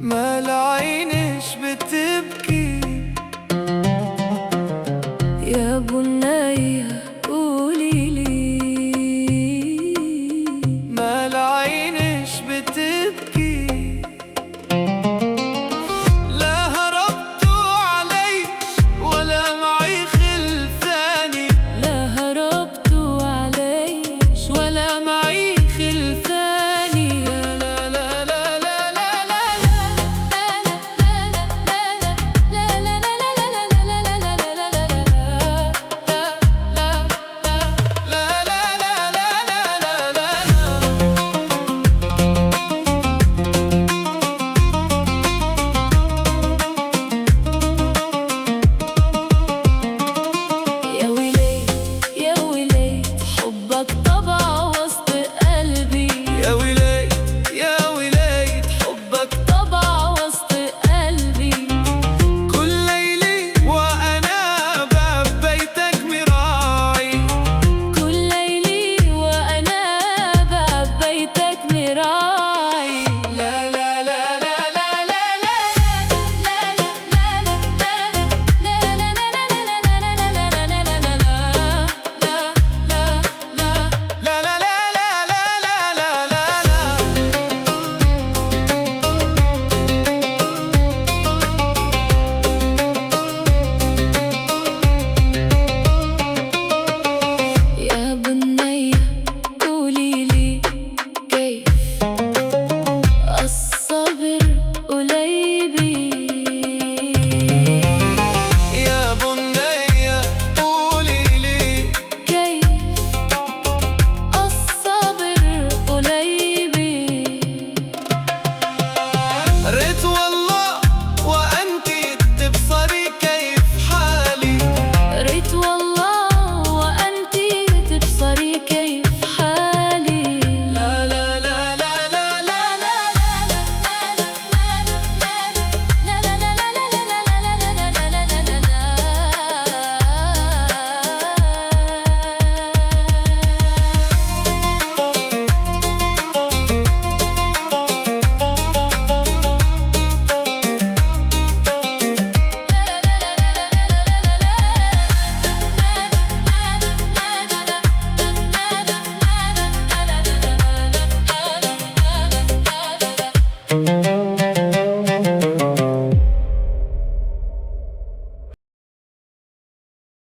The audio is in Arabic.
ما العينش بتبكي يا بنية قوليلي، ما العينش بتبكي. لا هربت عليك ولا معي خلفاني، لا هربت عليش ولا معي خلفاني. لا لا لا لا لا لا يا ويلي يا ويلي حبك طبع وسط قلبي، يا ويلي يا ويلي حبك طبع وسط قلبي. كل ليلي وأنا باب بيتك مراعي، كل ليلي وأنا باب بيتك مراعي. لا لا لا لا لا لا لا لا لا لا لا لا لا لا. يا بنية قوليلي كيف الصبر قليبي. يا بنية قولي لي كيف الصبر قليبي. ريت والله وأنتي تبصري كيف حالي، ريت والله وأنتي تبصري كيف حالي. لا لا لا لا لا لا لا